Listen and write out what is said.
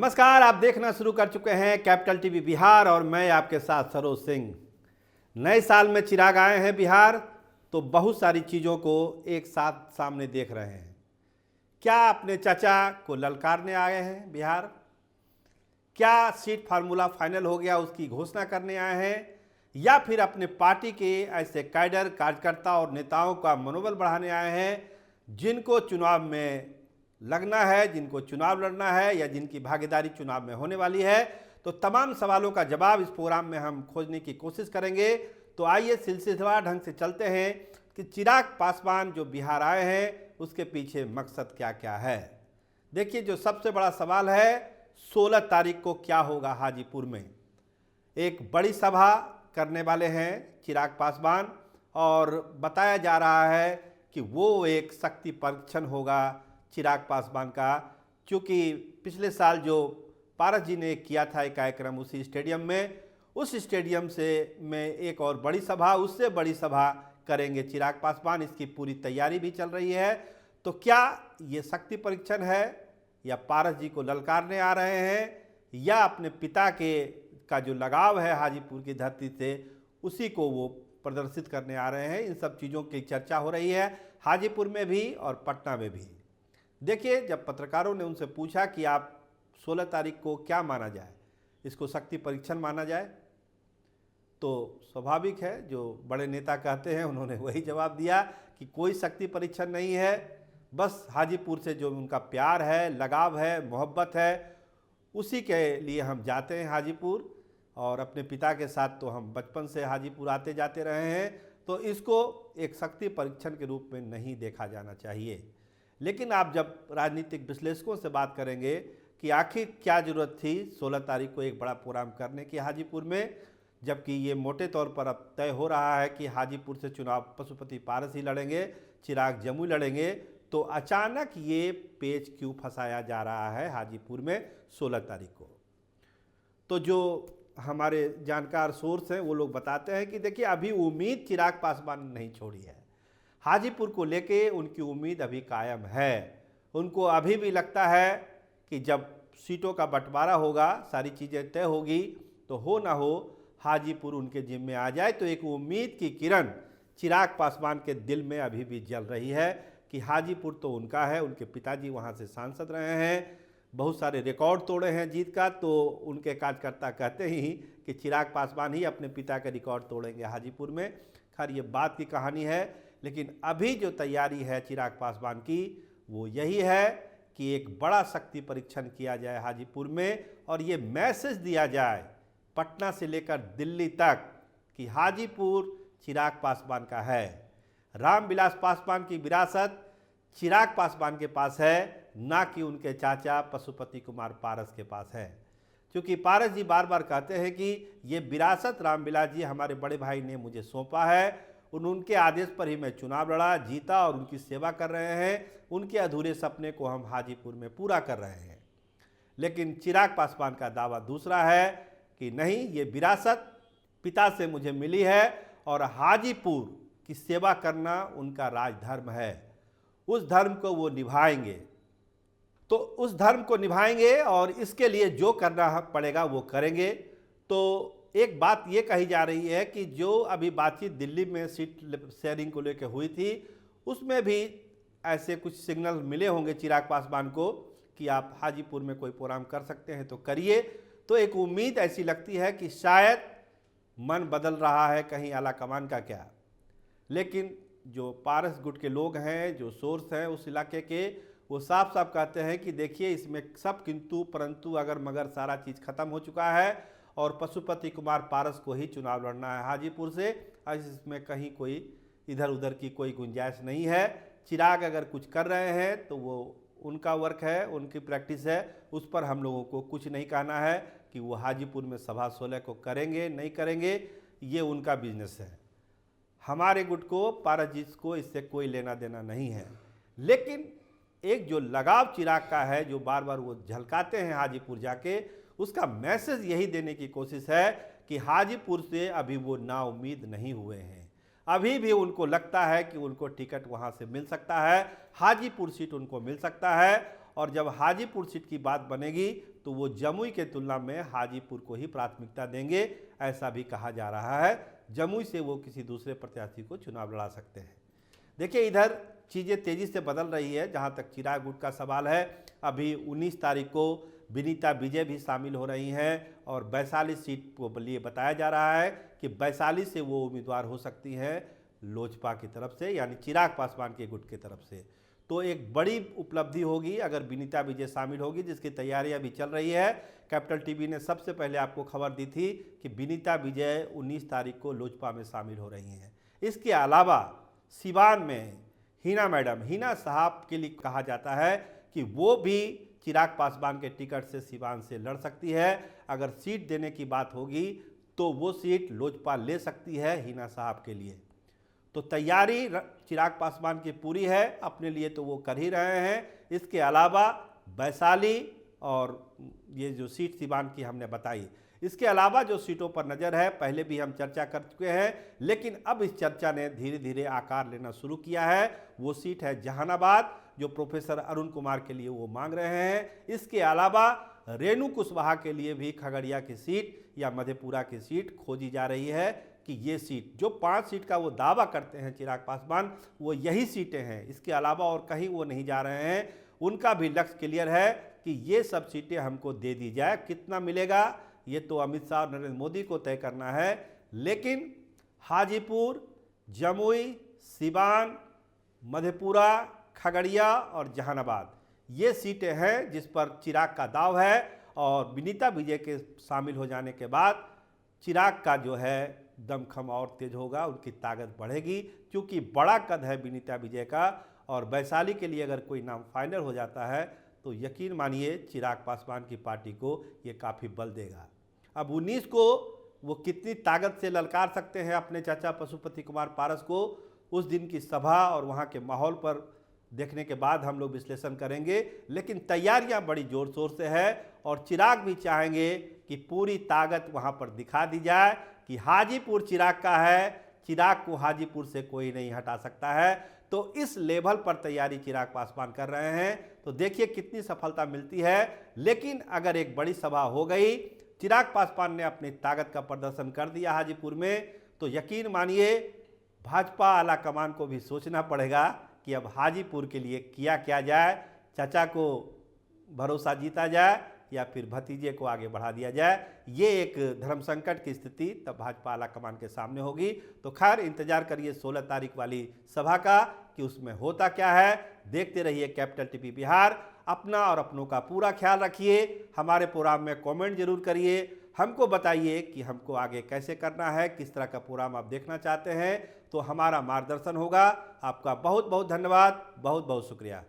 नमस्कार, आप देखना शुरू कर चुके हैं कैपिटल टीवी बिहार और मैं आपके साथ सरोज सिंह। नए साल में चिराग आए हैं बिहार, तो बहुत सारी चीज़ों को एक साथ सामने देख रहे हैं। क्या अपने चाचा को ललकारने आए हैं बिहार? क्या सीट फार्मूला फाइनल हो गया उसकी घोषणा करने आए हैं, या फिर अपने पार्टी के ऐसे कैडर कार्यकर्ता और नेताओं का मनोबल बढ़ाने आए हैं जिनको चुनाव में लगना है, जिनको चुनाव लड़ना है या जिनकी भागीदारी चुनाव में होने वाली है? तो तमाम सवालों का जवाब इस प्रोग्राम में हम खोजने की कोशिश करेंगे। तो आइए सिलसिलेवार ढंग से चलते हैं कि चिराग पासवान जो बिहार आए हैं उसके पीछे मकसद क्या क्या है। देखिए, जो सबसे बड़ा सवाल है 16 तारीख को क्या होगा हाजीपुर में। एक बड़ी सभा करने वाले हैं चिराग पासवान और बताया जा रहा है कि वो एक शक्ति परीक्षण होगा चिराग पासवान का, क्योंकि पिछले साल जो पारस जी ने किया था एक कार्यक्रम उसी स्टेडियम में, उस स्टेडियम से में एक और बड़ी सभा, उससे बड़ी सभा करेंगे चिराग पासवान। इसकी पूरी तैयारी भी चल रही है। तो क्या ये शक्ति परीक्षण है या पारस जी को ललकारने आ रहे हैं, या अपने पिता का जो लगाव है हाजीपुर की धरती से उसी को वो प्रदर्शित करने आ रहे हैं? इन सब चीज़ों की चर्चा हो रही है हाजीपुर में भी और पटना में भी। देखिए, जब पत्रकारों ने उनसे पूछा कि आप 16 तारीख को क्या माना जाए, इसको शक्ति परीक्षण माना जाए, तो स्वाभाविक है जो बड़े नेता कहते हैं उन्होंने वही जवाब दिया कि कोई शक्ति परीक्षण नहीं है। बस हाजीपुर से जो उनका प्यार है, लगाव है, मोहब्बत है, उसी के लिए हम जाते हैं हाजीपुर। और अपने पिता के साथ तो हम बचपन से हाजीपुर आते जाते रहे हैं, तो इसको एक शक्ति परीक्षण के रूप में नहीं देखा जाना चाहिए। लेकिन आप जब राजनीतिक विश्लेषकों से बात करेंगे कि आखिर क्या ज़रूरत थी 16 तारीख को एक बड़ा प्रोग्राम करने की हाजीपुर में, जबकि ये मोटे तौर पर अब तय हो रहा है कि हाजीपुर से चुनाव पशुपति पारस ही लड़ेंगे, चिराग जमुई लड़ेंगे, तो अचानक ये पेच क्यों फंसाया जा रहा है हाजीपुर में 16 तारीख को? तो जो हमारे जानकार सोर्स हैं वो लोग बताते हैं कि देखिए, अभी उम्मीद चिराग पासवान ने नहीं छोड़ी है। हाजीपुर को लेके उनकी उम्मीद अभी कायम है। उनको अभी भी लगता है कि जब सीटों का बंटवारा होगा, सारी चीज़ें तय होगी, तो हो ना हो हाजीपुर उनके जिम्मे आ जाए। तो एक उम्मीद की किरण चिराग पासवान के दिल में अभी भी जल रही है कि हाजीपुर तो उनका है। उनके पिताजी वहाँ से सांसद रहे हैं, बहुत सारे रिकॉर्ड तोड़े हैं जीत का, तो उनके कार्यकर्ता कहते ही कि चिराग पासवान ही अपने पिता के रिकॉर्ड तोड़ेंगे हाजीपुर में। खैर, ये बात की कहानी है, लेकिन अभी जो तैयारी है चिराग पासवान की वो यही है कि एक बड़ा शक्ति परीक्षण किया जाए हाजीपुर में, और ये मैसेज दिया जाए पटना से लेकर दिल्ली तक कि हाजीपुर चिराग पासवान का है। रामविलास पासवान की विरासत चिराग पासवान के पास है, ना कि उनके चाचा पशुपति कुमार पारस के पास है। क्योंकि पारस जी बार बार कहते हैं कि ये विरासत रामविलास जी हमारे बड़े भाई ने मुझे सौंपा है, उनके आदेश पर ही मैं चुनाव लड़ा, जीता और उनकी सेवा कर रहे हैं। उनके अधूरे सपने को हम हाजीपुर में पूरा कर रहे हैं। लेकिन चिराग पासवान का दावा दूसरा है कि नहीं, ये विरासत पिता से मुझे मिली है और हाजीपुर की सेवा करना उनका राजधर्म है। उस धर्म को वो निभाएंगे, तो उस धर्म को निभाएंगे और इसके लिए जो करना पड़ेगा वो करेंगे। तो एक बात ये कही जा रही है कि जो अभी बातचीत दिल्ली में सीट शेयरिंग को लेकर हुई थी, उसमें भी ऐसे कुछ सिग्नल मिले होंगे चिराग पासवान को कि आप हाजीपुर में कोई प्रोग्राम कर सकते हैं तो करिए। तो एक उम्मीद ऐसी लगती है कि शायद मन बदल रहा है कहीं आला कमान का क्या। लेकिन जो पारस गुट के लोग हैं, जो सोर्स हैं उस इलाके के, वो साफ साफ कहते हैं कि देखिए, इसमें सब किंतु परंतु अगर मगर सारा चीज़ खत्म हो चुका है और पशुपति कुमार पारस को ही चुनाव लड़ना है हाजीपुर से। इसमें कहीं कोई इधर उधर की कोई गुंजाइश नहीं है। चिराग अगर कुछ कर रहे हैं तो वो उनका वर्क है, उनकी प्रैक्टिस है, उस पर हम लोगों को कुछ नहीं कहना है कि वो हाजीपुर में सभा 16 को करेंगे नहीं करेंगे, ये उनका बिजनेस है। हमारे गुट को, पारस जी को इससे कोई लेना देना नहीं है। लेकिन एक जो लगाव चिराग का है, जो बार बार वो झलकाते हैं हाजीपुर जाके, उसका मैसेज यही देने की कोशिश है कि हाजीपुर से अभी वो नाउम्मीद नहीं हुए हैं। अभी भी उनको लगता है कि उनको टिकट वहाँ से मिल सकता है, हाजीपुर सीट उनको मिल सकता है। और जब हाजीपुर सीट की बात बनेगी तो वो जमुई के तुलना में हाजीपुर को ही प्राथमिकता देंगे, ऐसा भी कहा जा रहा है। जमुई से वो किसी दूसरे प्रत्याशी को चुनाव लड़ा सकते हैं। देखिए, इधर चीज़ें तेज़ी से बदल रही है। जहां तक चिराग गुट का सवाल है, अभी 19 तारीख को विनीता विजय भी शामिल हो रही हैं और वैशाली सीट को लिए बताया जा रहा है कि वैशाली से वो उम्मीदवार हो सकती हैं लोजपा की तरफ से, यानी चिराग पासवान के गुट की तरफ से। तो एक बड़ी उपलब्धि होगी अगर विनीता विजय शामिल होगी, जिसकी तैयारी अभी चल रही है। कैपिटल टीवी ने सबसे पहले आपको खबर दी थी कि विनीता विजय 19 तारीख को लोजपा में शामिल हो रही हैं। इसके अलावा सिवान में हिना साहब के लिए कहा जाता है कि वो भी चिराग पासवान के टिकट से सिवान से लड़ सकती है। अगर सीट देने की बात होगी तो वो सीट लोजपा ले सकती है हिना साहब के लिए। तो तैयारी चिराग पासवान की पूरी है, अपने लिए तो वो कर ही रहे हैं। इसके अलावा वैशाली और ये जो सीट सिवान की हमने बताई, इसके अलावा जो सीटों पर नज़र है पहले भी हम चर्चा कर चुके हैं, लेकिन अब इस चर्चा ने धीरे धीरे आकार लेना शुरू किया है। वो सीट है जहानाबाद, जो प्रोफेसर अरुण कुमार के लिए वो मांग रहे हैं। इसके अलावा रेणु कुशवाहा के लिए भी खगड़िया की सीट या मधेपुरा की सीट खोजी जा रही है कि ये सीट, जो 5 सीट का वो दावा करते हैं चिराग पासवान, वो यही सीटें हैं। इसके अलावा और कहीं वो नहीं जा रहे हैं। उनका भी लक्ष्य क्लियर है कि ये सब सीटें हमको दे दी जाए। कितना मिलेगा ये तो अमित शाह और नरेंद्र मोदी को तय करना है, लेकिन हाजीपुर, जमुई, सिवान, मधेपुरा, खगड़िया और जहानाबाद ये सीटें हैं जिस पर चिराग का दाव है। और विनीता विजय के शामिल हो जाने के बाद चिराग का जो है दमखम और तेज होगा, उनकी ताकत बढ़ेगी, क्योंकि बड़ा कद है विनीता विजय का। और वैशाली के लिए अगर कोई नाम फाइनल हो जाता है तो यकीन मानिए चिराग पासवान की पार्टी को ये काफ़ी बल देगा। अब 19 को वो कितनी ताकत से ललकार सकते हैं अपने चाचा पशुपति कुमार पारस को, उस दिन की सभा और वहाँ के माहौल पर देखने के बाद हम लोग विश्लेषण करेंगे। लेकिन तैयारियां बड़ी जोर शोर से है और चिराग भी चाहेंगे कि पूरी ताकत वहां पर दिखा दी जाए कि हाजीपुर चिराग का है, चिराग को हाजीपुर से कोई नहीं हटा सकता है। तो इस लेवल पर तैयारी चिराग पासवान कर रहे हैं। तो देखिए कितनी सफलता मिलती है। लेकिन अगर एक बड़ी सभा हो गई, चिराग पासवान ने अपनी ताकत का प्रदर्शन कर दिया हाजीपुर में, तो यकीन मानिए भाजपा आला कमान को भी सोचना पड़ेगा कि अब हाजीपुर के लिए क्या जाए। चाचा को भरोसा जीता जाए या फिर भतीजे को आगे बढ़ा दिया जाए। ये एक धर्म संकट की स्थिति तब भाजपा आला कमान के सामने होगी। तो खैर इंतजार करिए 16 तारीख वाली सभा का कि उसमें होता क्या है। देखते रहिए कैपिटल टीवी बिहार। अपना और अपनों का पूरा ख्याल रखिए। हमारे प्रोग्राम में कमेंट जरूर करिए, हमको बताइए कि हमको आगे कैसे करना है, किस तरह का प्रोग्राम आप देखना चाहते हैं, तो हमारा मार्गदर्शन होगा। आपका बहुत बहुत धन्यवाद, बहुत बहुत शुक्रिया।